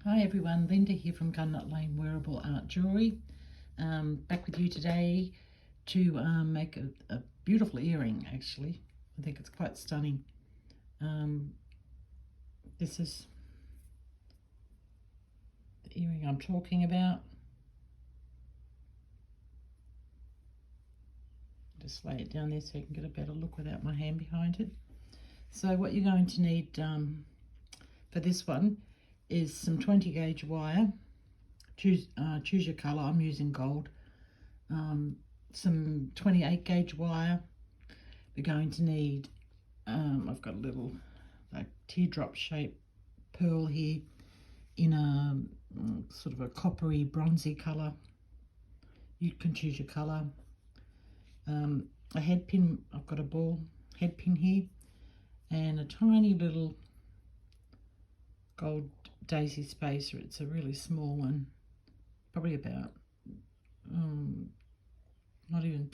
Hi everyone, Linda here from Gunnet Lane Wearable Art Jewellery. Back with you today to make a beautiful earring actually. I think it's quite stunning. This is the earring I'm talking about. Just lay it down there so you can get a better look without my hand behind it. So what you're going to need for this one is some 20 gauge wire. Choose your colour. I'm using gold. Some 28 gauge wire. We're going to need, I've got a little like teardrop shape pearl here in a sort of a coppery bronzy colour. You can choose your colour. A head pin, I've got a ball head pin here, and a tiny little gold daisy spacer. It's a really small one, probably about not even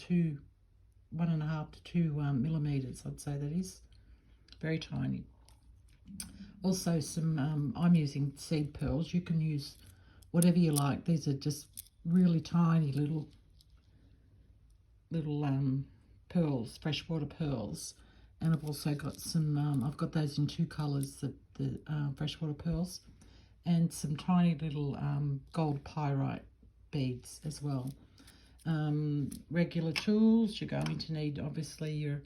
1.5 to 2 millimeters, I'd say that is. Very tiny. Also some, I'm using seed pearls. You can use whatever you like. These are just really tiny little pearls, freshwater pearls. And I've also got some, I've got those in 2 colours, the freshwater pearls, and some tiny little gold pyrite beads as well. Regular tools, you're going to need obviously your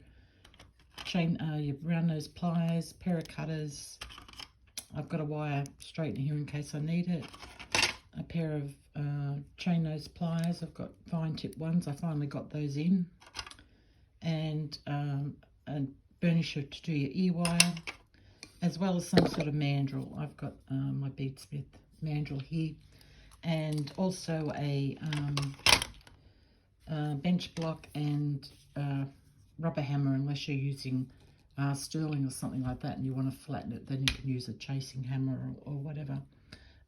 your round nose pliers, pair of cutters. I've got a wire straightener here in case I need it. A pair of chain nose pliers. I've got fine tip ones. I finally got those in. And a burnisher to do your ear wire, as well as some sort of mandrel. I've got my beadsmith mandrel here, and also a bench block and rubber hammer, unless you're using sterling or something like that and you want to flatten it, then you can use a chasing hammer or whatever.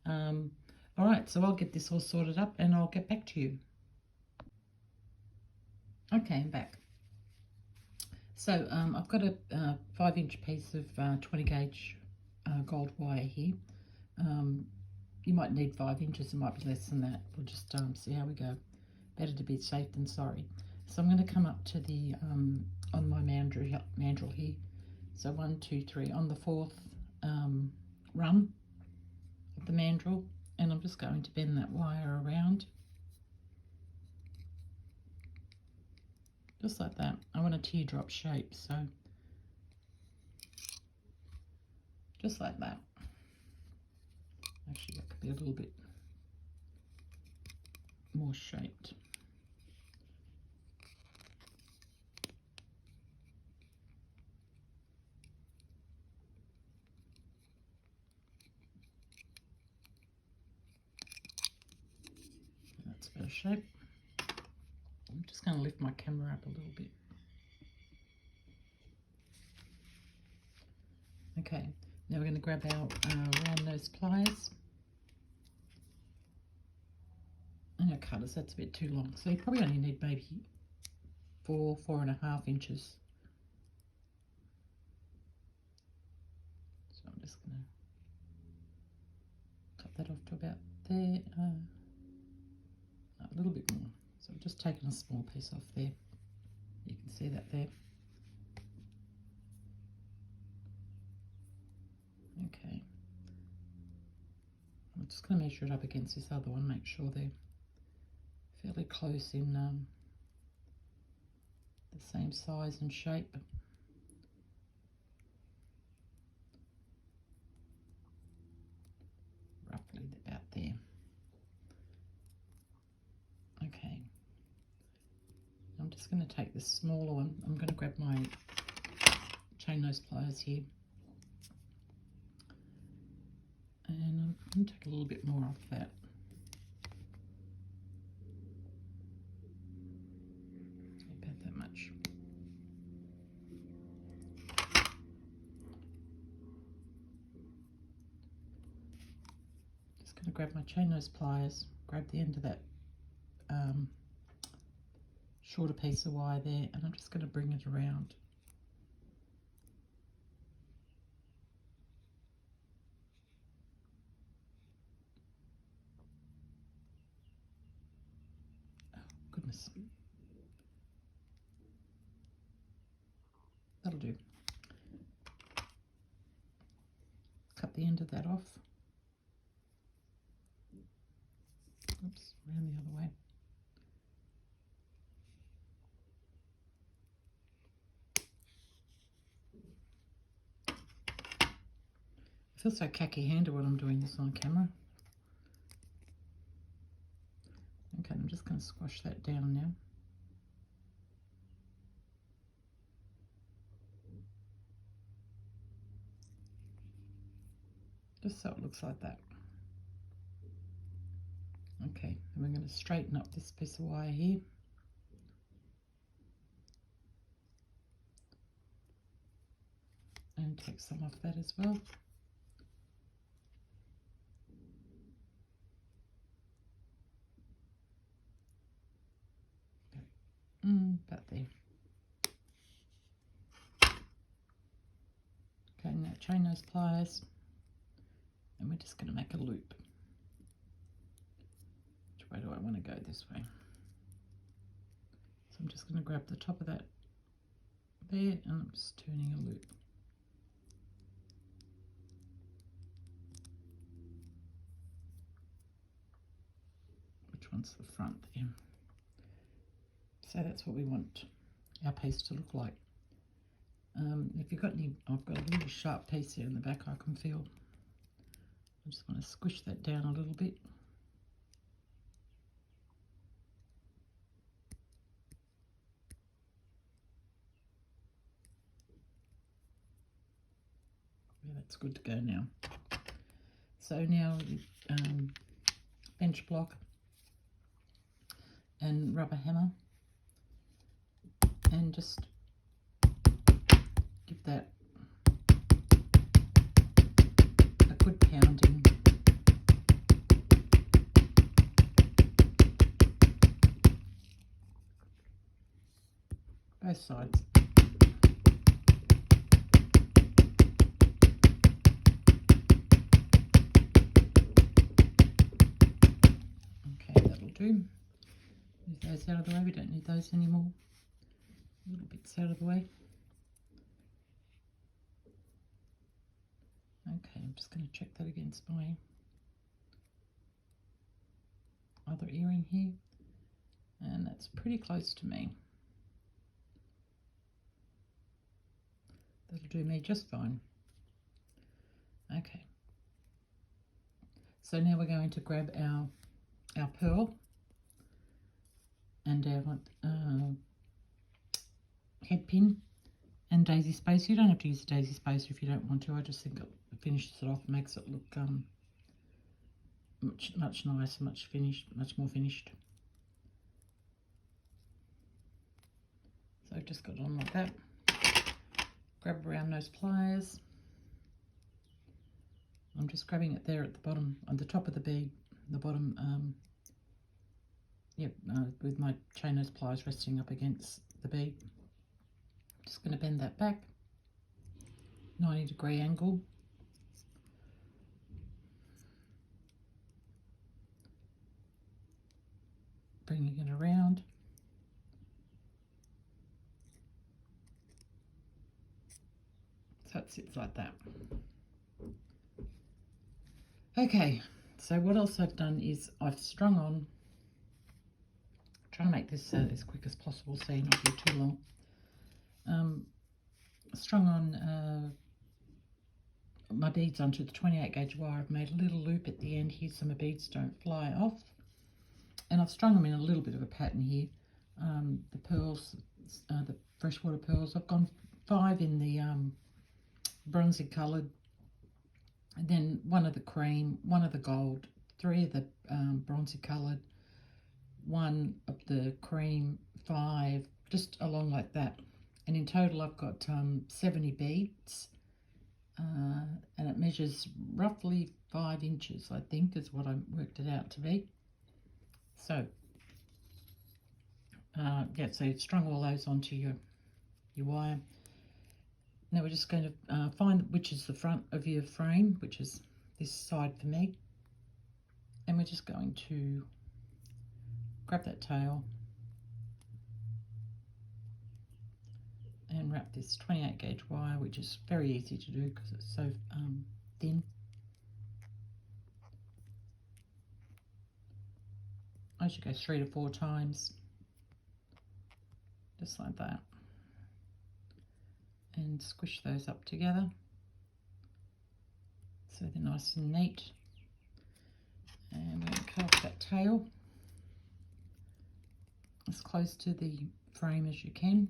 All right, so I'll get this all sorted up and I'll get back to you. Okay, I'm back. So I've got a 5-inch piece of 20 gauge gold wire here. You might need 5 inches, it might be less than that. We'll just see how we go. Better to be safe than sorry. So I'm going to come up to the, on my mandrel here. So 1, 2, 3, on the 4th run of the mandrel, and I'm just going to bend that wire around. Just like that. I want a teardrop shape, so just like that. Actually, that could be a little bit more shaped. That's better shape. I'm just going to lift my camera up a little bit. Okay, now we're going to grab our round nose pliers and our cutters. That's a bit too long, so you probably only need maybe 4.5 inches. So I'm just going to cut that off to about there, a little bit more. So I've just taken a small piece off there. You can see that there. Okay. I'm just going to measure it up against this other one, make sure they're fairly close in the same size and shape. Roughly about there. Okay. I'm just going to take this smaller one. I'm going to grab my chain nose pliers here. And I'm going to take a little bit more off that. About that much. Just going to grab my chain nose pliers, grab the end of that shorter piece of wire there, and I'm just going to bring it around. nice. That'll do. Cut the end of that off. Oops, around the other way. I feel so khaki-handed when I'm doing this on camera. Okay, I'm just going to squash that down now. Just so it looks like that. Okay, and we're going to straighten up this piece of wire here. And take some off that as well. About there. Okay, now chain those pliers, and we're just going to make a loop. Which way do I want to go? This way. So I'm just going to grab the top of that there, and I'm just turning a loop. Which one's the front there? So that's what we want our piece to look like. If you've got any, I've got a really sharp piece here in the back I can feel. I just want to squish that down a little bit. Yeah, that's good to go now. So now bench block and rubber hammer, and just give that a good pounding. Both sides. Okay, that'll do. Move those out of the way, we don't need those anymore. Little bits out of the way. Okay, I'm just going to check that against my other earring here, and that's pretty close to me. That'll do me just fine. Okay, so now we're going to grab our pearl and our head pin and daisy spacer. You don't have to use a daisy spacer if you don't want to. I just think it finishes it off, makes it look much nicer, much more finished. So I've just got it on like that. Grab around those pliers. I'm just grabbing it there at the bottom, on the top of the bead, the bottom, with my chain nose pliers resting up against the bead. Just going to bend that back, 90-degree angle. Bringing it around. So it sits like that. Okay, so what else I've done is I've strung on, trying to make this as quick as possible so you're not here too long. Strung on my beads onto the 28 gauge wire. I've made a little loop at the end here so my beads don't fly off. And I've strung them in a little bit of a pattern here. The pearls, the freshwater pearls, I've gone 5 in the bronzy coloured, and then 1 of the cream, 1 of the gold, 3 of the bronzy coloured, 1 of the cream, 5, just along like that. And in total I've got 70 beads, and it measures roughly 5 inches, I think, is what I worked it out to be. So, yeah, so you've strung all those onto your wire. Now we're just going to find which is the front of your frame, which is this side for me. And we're just going to grab that tail and wrap this 28 gauge wire, which is very easy to do because it's so thin. I should go 3 to 4 times, just like that, and squish those up together so they're nice and neat. And we're going to cut off that tail as close to the frame as you can.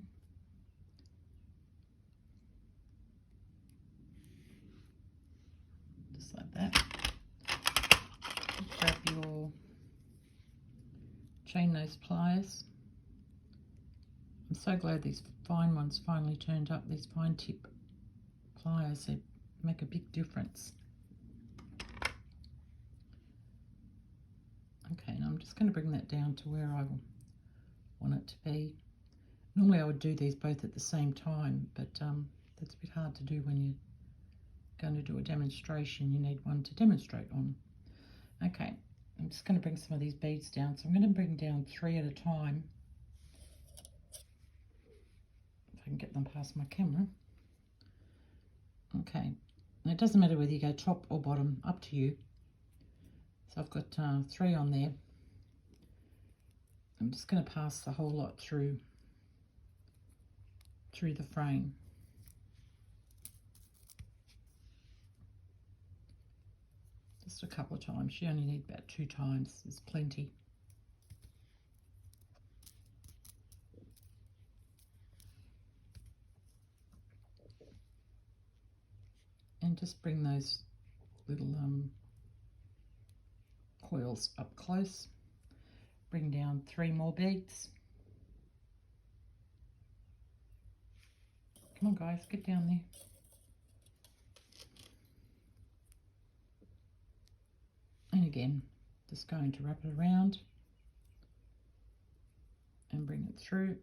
Just like that. Grab your chain nose pliers. I'm so glad these fine ones finally turned up. These fine tip pliers, they make a big difference. Okay, now I'm just going to bring that down to where I want it to be. Normally I would do these both at the same time, but that's a bit hard to do when you're going to do a demonstration. You need one to demonstrate on. Okay, I'm just going to bring some of these beads down. So I'm going to bring down 3 at a time. If I can get them past my camera. Okay, and it doesn't matter whether you go top or bottom, up to you. So I've got 3 on there. I'm just going to pass the whole lot through the frame. Just a couple of times. You only need about 2 times. There's plenty. And just bring those little coils up close. Bring down 3 more beads. Come on guys, get down there. And again, just going to wrap it around and bring it through.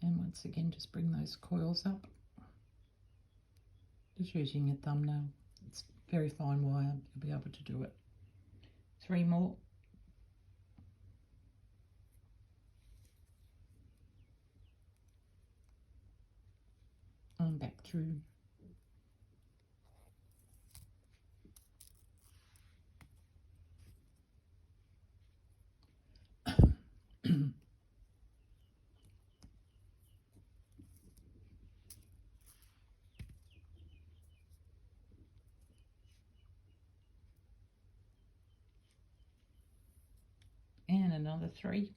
And once again, just bring those coils up. Just using your thumbnail. It's very fine wire. You'll be able to do it. 3 more. And back through. And another 3.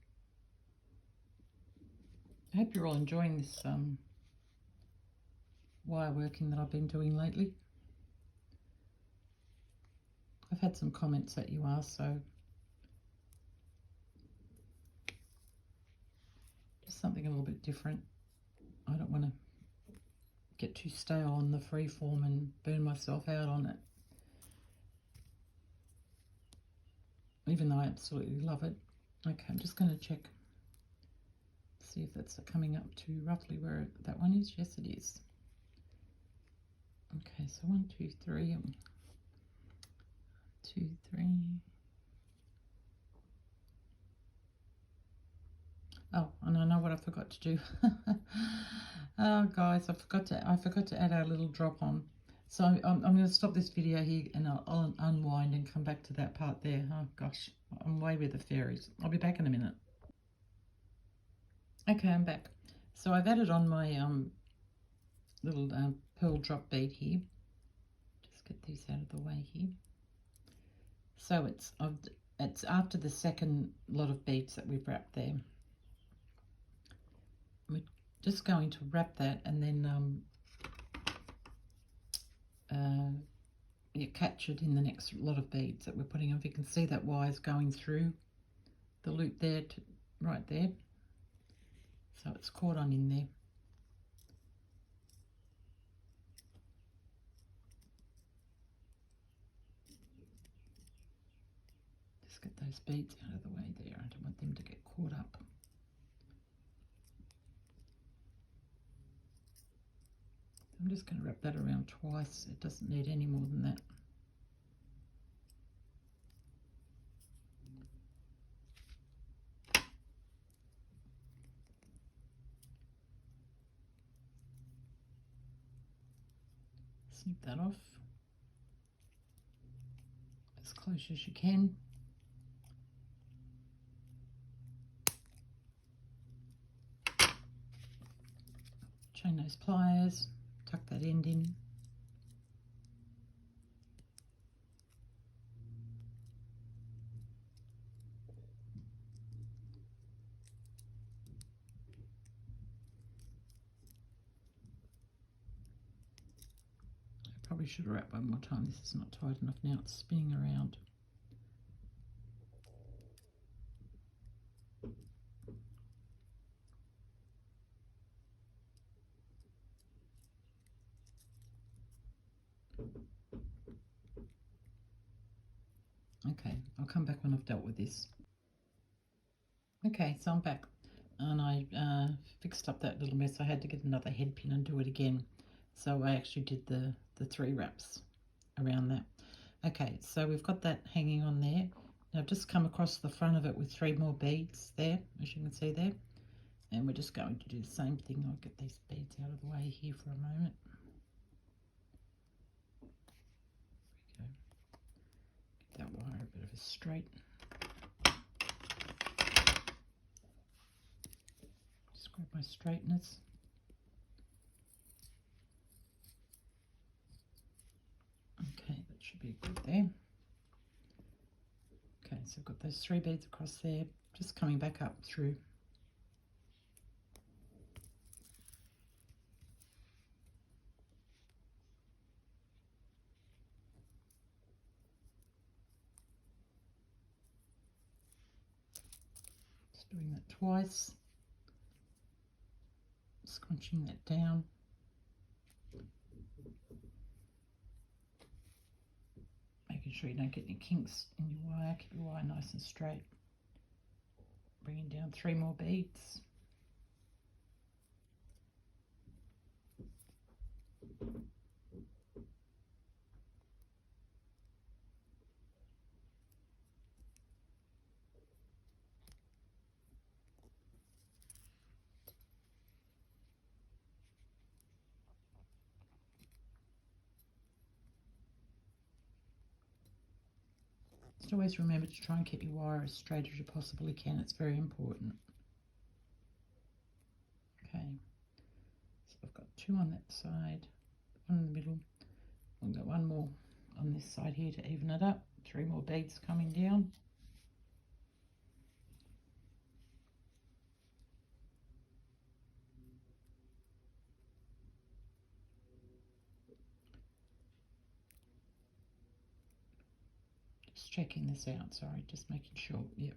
I hope you're all enjoying this wire working that I've been doing lately. I've had some comments that you are, so just something a little bit different. I don't want to get too stale on the free form and burn myself out on it, even though I absolutely love it. Okay, I'm just going to check, see if that's coming up to roughly where that one is. Yes, it is. Okay, so 1, 2, 3, 2, 3. Oh, and I know what I forgot to do. Oh, guys, I forgot to add our little drop on. So I'm going to stop this video here and I'll unwind and come back to that part there. Oh gosh, I'm way with the fairies. I'll be back in a minute. Okay, I'm back. So I've added on my little pearl drop bead here. Just get these out of the way here. So it's after the second lot of beads that we've wrapped there. We're just going to wrap that and then you catch it in the next lot of beads that we're putting on. If you can see that wire's going through the loop there to right there, so it's caught on in there. Just Get those beads out of the way there. I don't want them to get caught up. I'm just going to wrap that around twice. It doesn't need any more than that. Snip that off as close as you can. Chain those pliers, tuck that end in. I probably should wrap one more time. This is not tight enough now. It's spinning around. Okay, I'll come back when I've dealt with this. Okay, so I'm back, and I fixed up that little mess. I had to get another head pin and do it again. So I actually did the 3 wraps around that. Okay, so we've got that hanging on there. Now I've just come across the front of it with 3 more beads there, as you can see there. And we're just going to do the same thing. I'll get these beads out of the way here for a moment. There we go. Get that wire a bit of a straight. Just grab my straighteners. Okay, that should be good there. Okay, so I've got those 3 beads across there, just coming back up through. Just doing that twice. Scrunching that down. Making sure you don't get any kinks in your wire. Keep your wire nice and straight. Bringing down 3 more beads. Just always remember to try and keep your wire as straight as you possibly can. It's very important. Okay, so I've got 2 on that side, 1 in the middle. I've got 1 more on this side here to even it up. 3 more beads coming down. Just checking this out, sorry, just making sure, yep.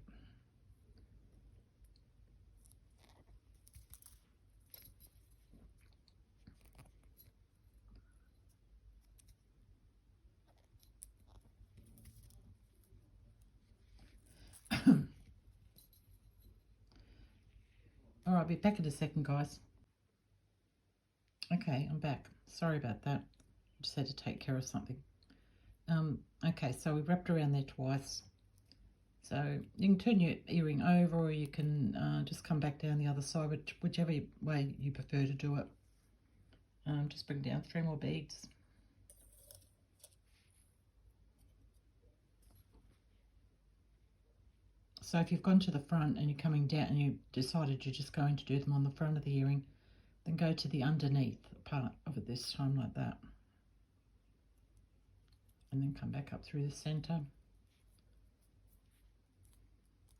All right, I'll be back in a second, guys. Okay, I'm back. Sorry about that. I just had to take care of something. Okay, so we wrapped around there twice. So you can turn your earring over, or you can just come back down the other side, whichever way you prefer to do it. Just bring down 3 more beads. So if you've gone to the front and you're coming down and you decided you're just going to do them on the front of the earring, then go to the underneath part of it this time like that. And then come back up through the centre.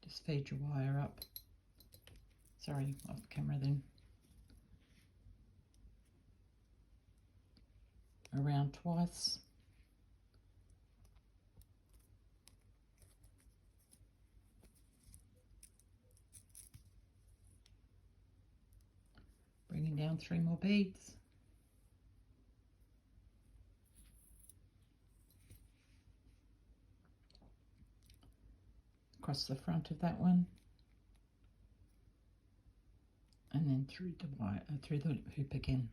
Just feed your wire up. Sorry, off camera then. Around twice. Bringing down 3 more beads. across the front of that one, and then through the wire, through the hoop again.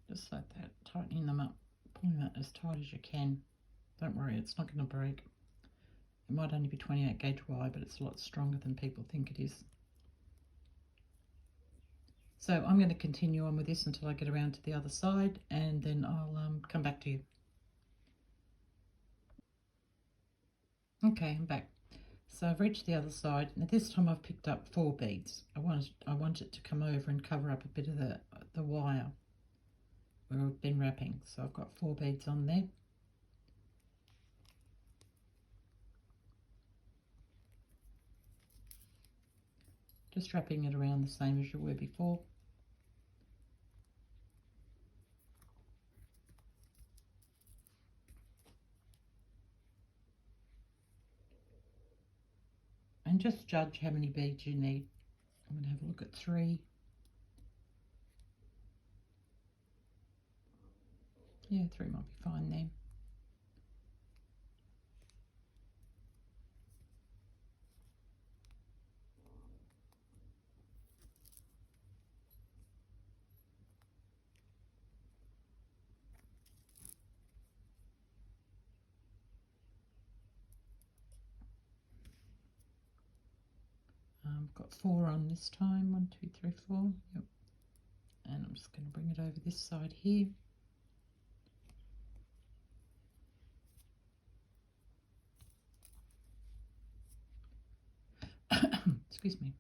Just like that, tightening them up, pulling that as tight as you can. Don't worry, it's not going to break. It might only be 28 gauge wire, but it's a lot stronger than people think it is. So I'm going to continue on with this until I get around to the other side, and then I'll come back to you. Okay, I'm back. So I've reached the other side. Now this time I've picked up 4 beads. I want it to come over and cover up a bit of the wire where I've been wrapping. So I've got 4 beads on there. Just wrapping it around the same as you were before. And just judge how many beads you need. I'm going to have a look at 3. Yeah, 3 might be fine there. Got 4 on this time. 1, 2, 3, 4. Yep. And I'm just going to bring it over this side here. Excuse me.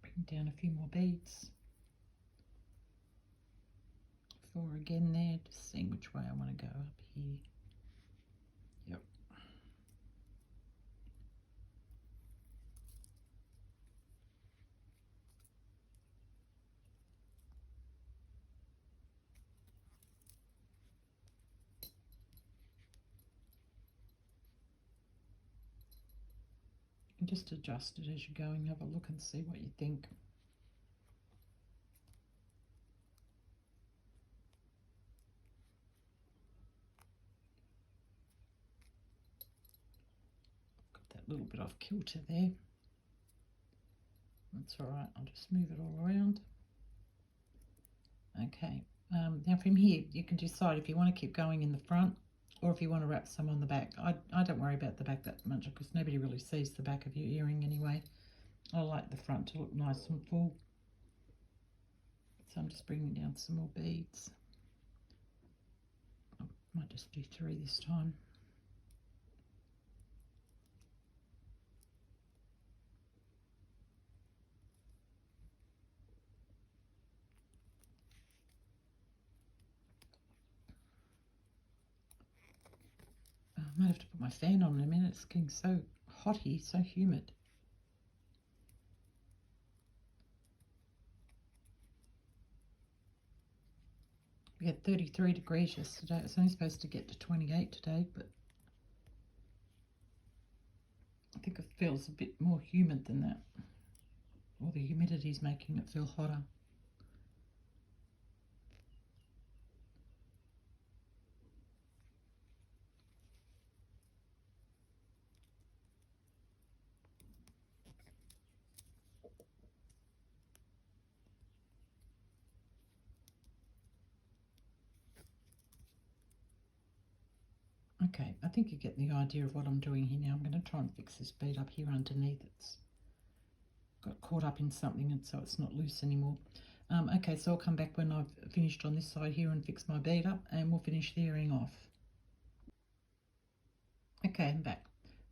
Bring down a few more beads. 4 again there, just seeing which way I want to go up here. Yep. And just adjust it as you're going. Have a look and see what you think. Got that little bit off kilter there. That's all right. I'll just move it all around. Okay. Now from here, you can decide if you want to keep going in the front or if you want to wrap some on the back. I don't worry about the back that much because nobody really sees the back of your earring anyway. I like the front to look nice and full. So I'm just bringing down some more beads. I might just do 3 this time. I might have to put my fan on in a minute. It's getting so hot here, so humid. We had 33 degrees yesterday. It's only supposed to get to 28 today, but I think it feels a bit more humid than that. Or the humidity's making it feel hotter. Okay, I think you get the idea of what I'm doing here now. I'm going to try and fix this bead up here underneath. It's got caught up in something and so it's not loose anymore. Okay, so I'll come back when I've finished on this side here and fix my bead up and we'll finish the earring off. Okay, I'm back.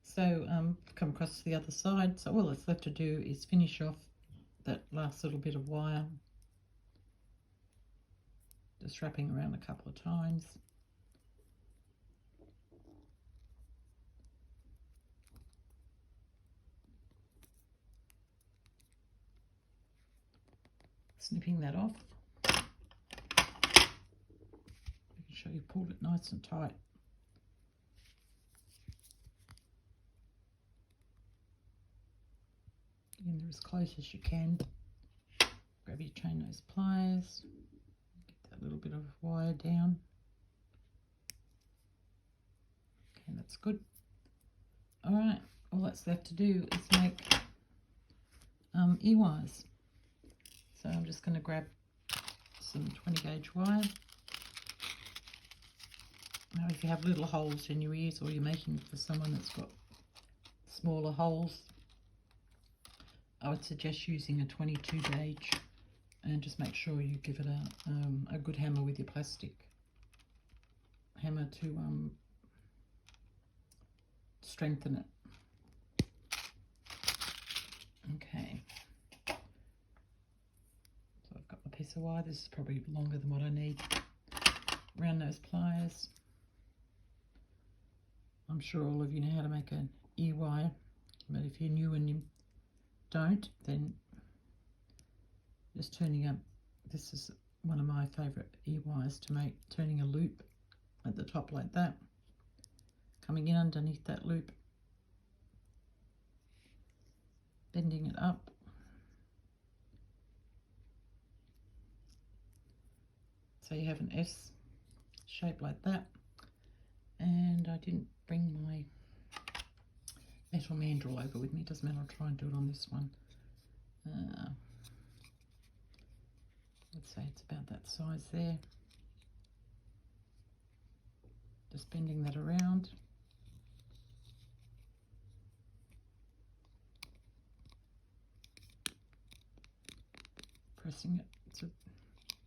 So I've come across to the other side. So all that's left to do is finish off that last little bit of wire. Just wrapping around a couple of times. Snipping that off. Making sure you pulled it nice and tight. Getting there as close as you can. Grab your chain nose pliers. Get that little bit of wire down. Okay, that's good. Alright, all that's left to do is make ear wires. So I'm just going to grab some 20 gauge wire. Now if you have little holes in your ears, or you're making for someone that's got smaller holes, I would suggest using a 22 gauge, and just make sure you give it a good hammer with your plastic hammer to strengthen it. Okay, so I've got my piece of wire. This is probably longer than what I need. Round nose pliers. I'm sure all of you know how to make an ear wire, but if you're new and you don't, then just turning up, this is one of my favourite ear wires to make, turning a loop at the top like that, coming in underneath that loop, bending it up, so you have an S shape like that. And I didn't bring my metal mandrel over with me. It doesn't matter, I'll try and do it on this one. Let's say it's about that size there. Just bending that around. Pressing it. It's a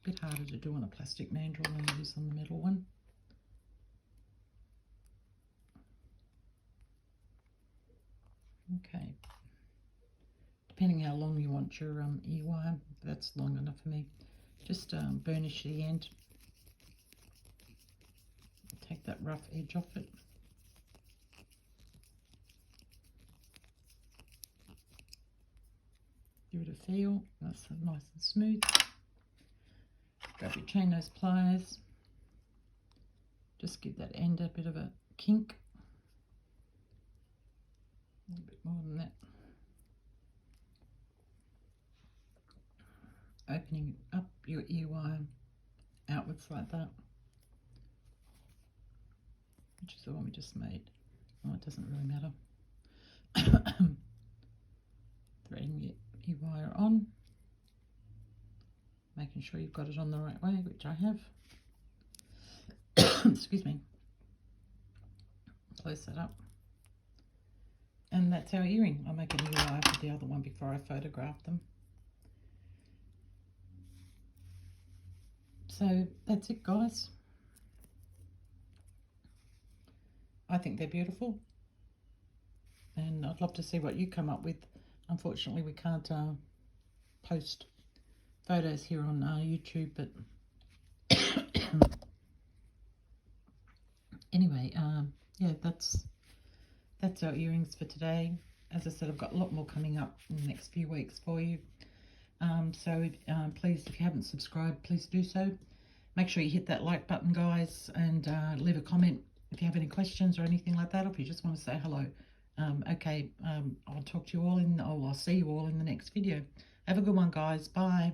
bit harder to do on a plastic mandrel than it is on the metal one. Okay, depending how long you want your ear wire, that's long enough for me. Just burnish the end. Take that rough edge off it. Give it a feel. That's nice and smooth. Grab your chain nose pliers. Just give that end a bit of a kink. A little bit more than that. Opening up your ear wire outwards like that, which is the one we just made. Oh, it doesn't really matter. Threading your ear wire on, making sure you've got it on the right way, which I have. Excuse me. Close that up. And that's our earring. I'll make an ear wire for the other one before I photograph them. So that's it, guys. I think they're beautiful, and I'd love to see what you come up with. Unfortunately, we can't post photos here on YouTube, but anyway, yeah, that's our earrings for today. As I said, I've got a lot more coming up in the next few weeks for you. So please, if you haven't subscribed, please do so. Make sure you hit that like button, guys, and leave a comment if you have any questions or anything like that, or if you just want to say hello. Okay, I'll talk to you all I'll see you all in the next video. Have a good one, guys. Bye.